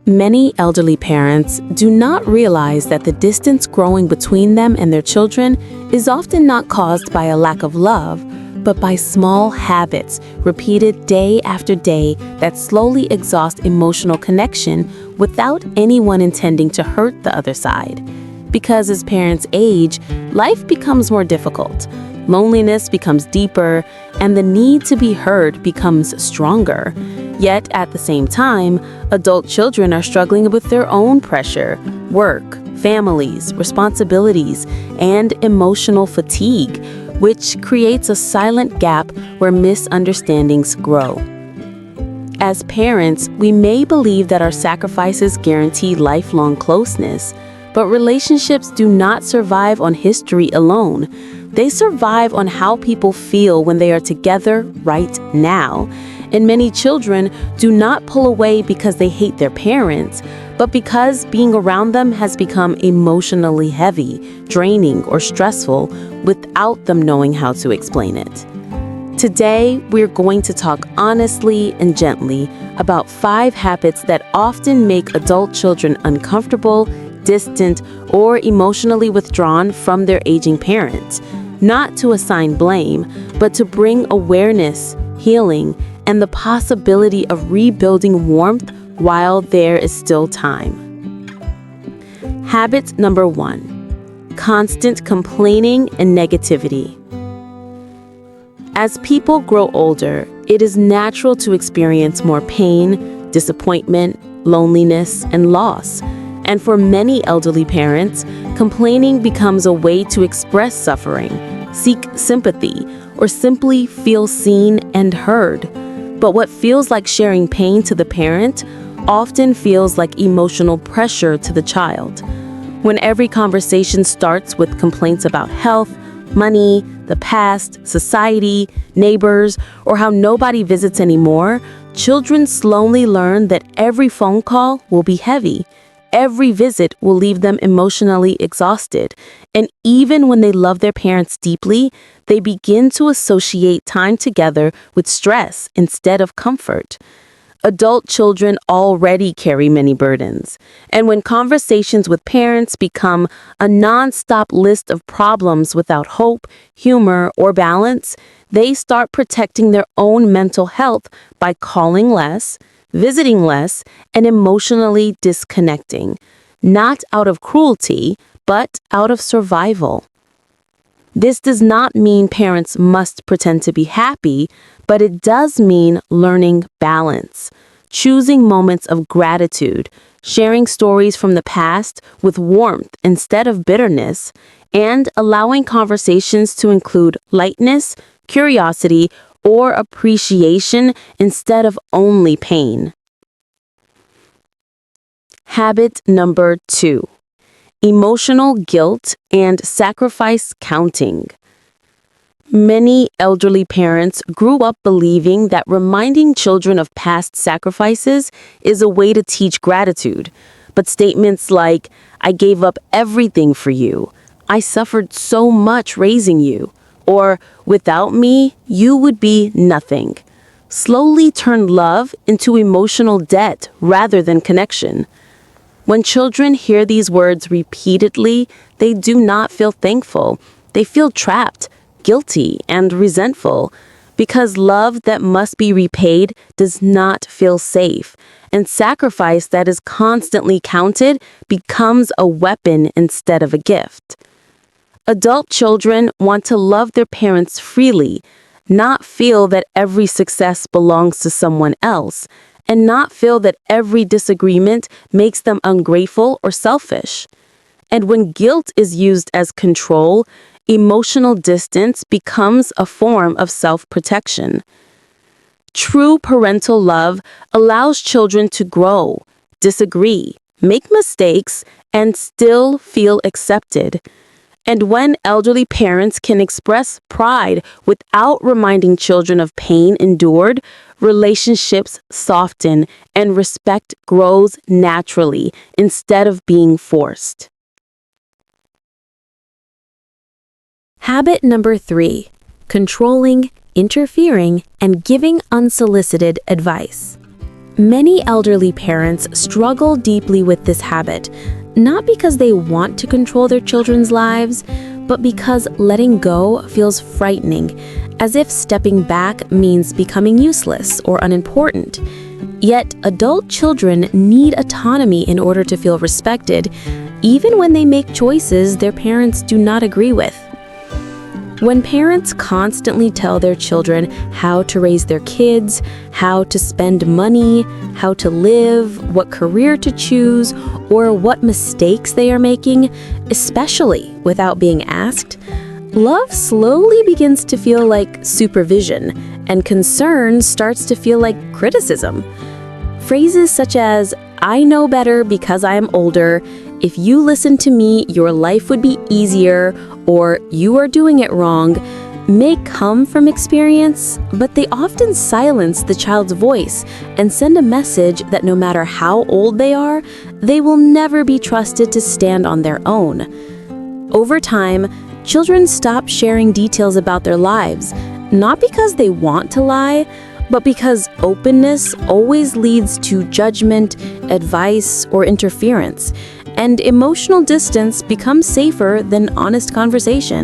Many elderly parents do not realize that the distance growing between them and their children is often not caused by a lack of love, but by small habits repeated day after day that slowly exhaust emotional connection without anyone intending to hurt the other side. Because as parents age, life becomes more difficult. Loneliness becomes deeper, and the need to be heard becomes stronger. Yet at the same time, adult children are struggling with their own pressure, work, families, responsibilities, and emotional fatigue, which creates a silent gap where misunderstandings grow. As parents, we may believe that our sacrifices guarantee lifelong closeness, but relationships do not survive on history alone. They survive on how people feel when they are together right now. And many children do not pull away because they hate their parents, but because being around them has become emotionally heavy, draining, or stressful without them knowing how to explain it. Today, we're going to talk honestly and gently about 5 habits that often make adult children uncomfortable, distant, or emotionally withdrawn from their aging parents, not to assign blame, but to bring awareness, healing, and the possibility of rebuilding warmth while there is still time. Habit number 1: constant complaining and negativity. As people grow older, it is natural to experience more pain, disappointment, loneliness, and loss. And for many elderly parents, complaining becomes a way to express suffering, seek sympathy, or simply feel seen and heard. But what feels like sharing pain to the parent often feels like emotional pressure to the child. When every conversation starts with complaints about health, money, the past, society, neighbors, or how nobody visits anymore, children slowly learn that every phone call will be heavy. Every visit will leave them emotionally exhausted, and even when they love their parents deeply, they begin to associate time together with stress instead of comfort. Adult children already carry many burdens, and when conversations with parents become a non-stop list of problems without hope, humor, or balance, they start protecting their own mental health by calling less, visiting less, and emotionally disconnecting, not out of cruelty, but out of survival. This does not mean parents must pretend to be happy, but it does mean learning balance, choosing moments of gratitude, sharing stories from the past with warmth instead of bitterness, and allowing conversations to include lightness, curiosity, or appreciation instead of only pain. Habit number 2: emotional guilt and sacrifice counting. Many elderly parents grew up believing that reminding children of past sacrifices is a way to teach gratitude. But statements like, "I gave up everything for you," "I suffered so much raising you," or "without me, you would be nothing," slowly turn love into emotional debt rather than connection. When children hear these words repeatedly, they do not feel thankful. They feel trapped, guilty, and resentful, because love that must be repaid does not feel safe, and sacrifice that is constantly counted becomes a weapon instead of a gift. Adult children want to love their parents freely, not feel that every success belongs to someone else, and not feel that every disagreement makes them ungrateful or selfish. And when guilt is used as control, emotional distance becomes a form of self-protection. True parental love allows children to grow, disagree, make mistakes, and still feel accepted. And when elderly parents can express pride without reminding children of pain endured, relationships soften and respect grows naturally instead of being forced. Habit number 3: controlling, interfering, and giving unsolicited advice. Many elderly parents struggle deeply with this habit, not because they want to control their children's lives, but because letting go feels frightening, as if stepping back means becoming useless or unimportant. Yet, adult children need autonomy in order to feel respected, even when they make choices their parents do not agree with. When parents constantly tell their children how to raise their kids, how to spend money, how to live, what career to choose, or what mistakes they are making, especially without being asked, love slowly begins to feel like supervision, and concern starts to feel like criticism. Phrases such as, "I know better because I am older," "If you listen to me, your life would be easier," or "You are doing it wrong," may come from experience, but they often silence the child's voice and send a message that no matter how old they are, they will never be trusted to stand on their own. Over time, children stop sharing details about their lives, not because they want to lie, but because openness always leads to judgment, advice, or interference, and emotional distance becomes safer than honest conversation.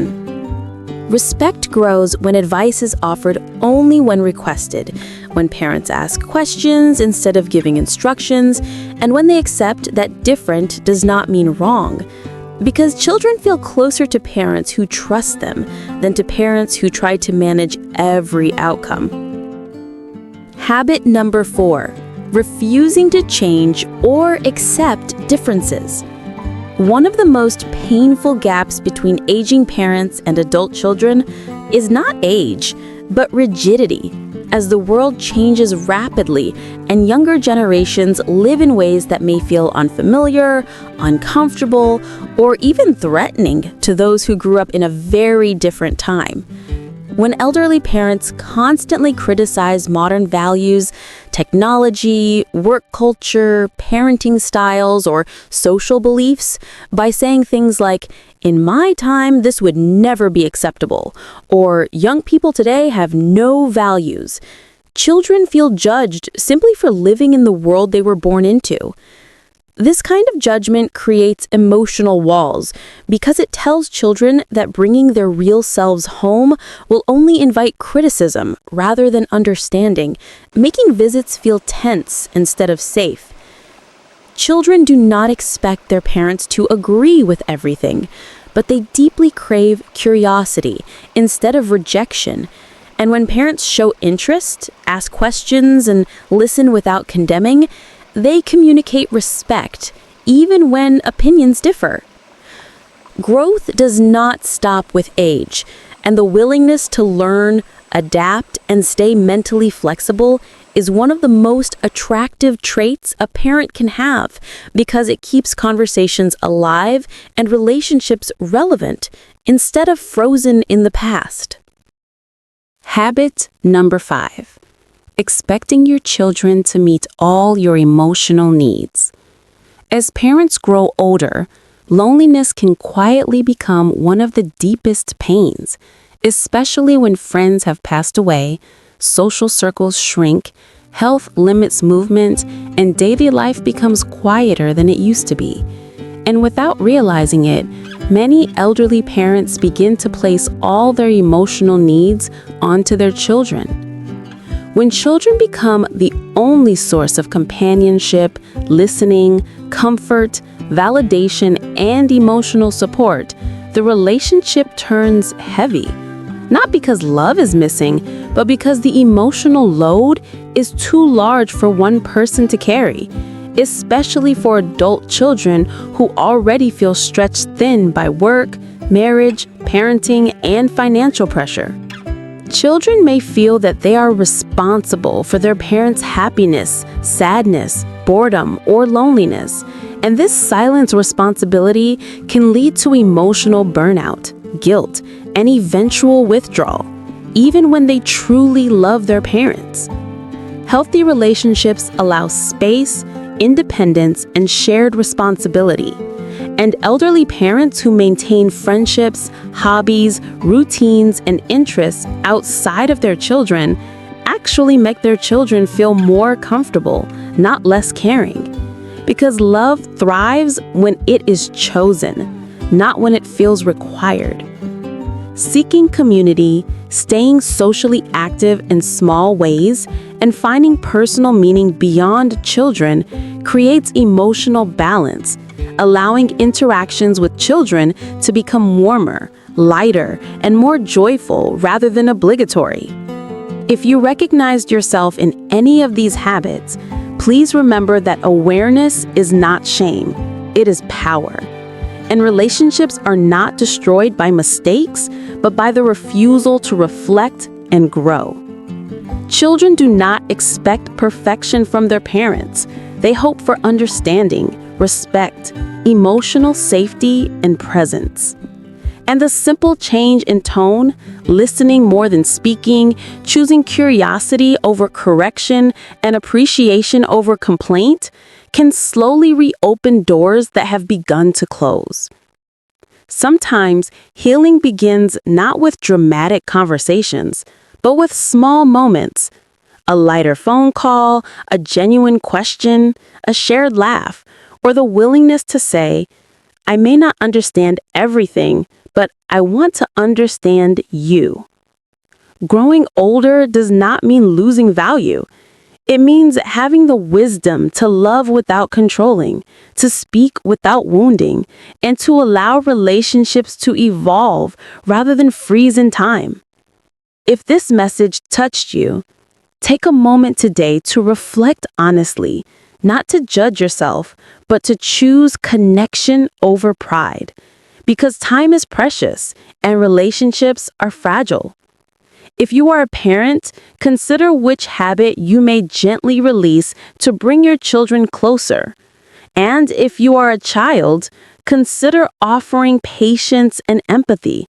Respect grows when advice is offered only when requested, when parents ask questions instead of giving instructions, and when they accept that different does not mean wrong. Because children feel closer to parents who trust them than to parents who try to manage every outcome. Habit number 4, refusing to change or accept differences. One of the most painful gaps between aging parents and adult children is not age, but rigidity, as the world changes rapidly and younger generations live in ways that may feel unfamiliar, uncomfortable, or even threatening to those who grew up in a very different time. When elderly parents constantly criticize modern values, technology, work culture, parenting styles, or social beliefs by saying things like, "In my time, this would never be acceptable," or "Young people today have no values," children feel judged simply for living in the world they were born into. This kind of judgment creates emotional walls because it tells children that bringing their real selves home will only invite criticism rather than understanding, making visits feel tense instead of safe. Children do not expect their parents to agree with everything, but they deeply crave curiosity instead of rejection. And when parents show interest, ask questions, and listen without condemning, they communicate respect, even when opinions differ. Growth does not stop with age, and the willingness to learn, adapt, and stay mentally flexible is one of the most attractive traits a parent can have because it keeps conversations alive and relationships relevant instead of frozen in the past. Habit number 5. Expecting your children to meet all your emotional needs. As parents grow older, loneliness can quietly become one of the deepest pains, especially when friends have passed away, social circles shrink, health limits movement, and daily life becomes quieter than it used to be. And without realizing it, many elderly parents begin to place all their emotional needs onto their children. When children become the only source of companionship, listening, comfort, validation, and emotional support, the relationship turns heavy. Not because love is missing, but because the emotional load is too large for one person to carry, especially for adult children who already feel stretched thin by work, marriage, parenting, and financial pressure. Children may feel that they are responsible for their parents' happiness, sadness, boredom, or loneliness, and this silent responsibility can lead to emotional burnout, guilt, and eventual withdrawal, even when they truly love their parents. Healthy relationships allow space, independence, and shared responsibility. And elderly parents who maintain friendships, hobbies, routines, and interests outside of their children actually make their children feel more comfortable, not less caring. Because love thrives when it is chosen, not when it feels required. Seeking community, staying socially active in small ways, and finding personal meaning beyond children creates emotional balance, allowing interactions with children to become warmer, lighter, and more joyful rather than obligatory. If you recognized yourself in any of these habits, please remember that awareness is not shame, it is power. And relationships are not destroyed by mistakes, but by the refusal to reflect and grow. Children do not expect perfection from their parents. They hope for understanding, respect, emotional safety, and presence. And the simple change in tone, listening more than speaking, choosing curiosity over correction, and appreciation over complaint, can slowly reopen doors that have begun to close. Sometimes healing begins not with dramatic conversations, but with small moments. A lighter phone call, a genuine question, a shared laugh, or the willingness to say, "I may not understand everything, but I want to understand you." Growing older does not mean losing value. It means having the wisdom to love without controlling, to speak without wounding, and to allow relationships to evolve rather than freeze in time. If this message touched you, take a moment today to reflect honestly, not to judge yourself, but to choose connection over pride. Because time is precious and relationships are fragile. If you are a parent, consider which habit you may gently release to bring your children closer. And if you are a child, consider offering patience and empathy.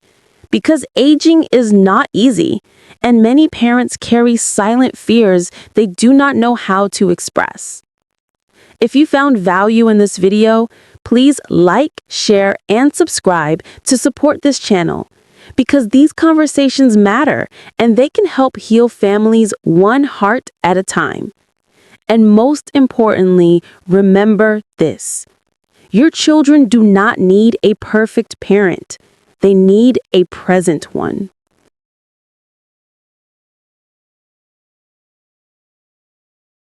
Because aging is not easy, and many parents carry silent fears they do not know how to express. If you found value in this video, please like, share, and subscribe to support this channel. Because these conversations matter, and they can help heal families one heart at a time. And most importantly, remember this: your children do not need a perfect parent. They need a present one.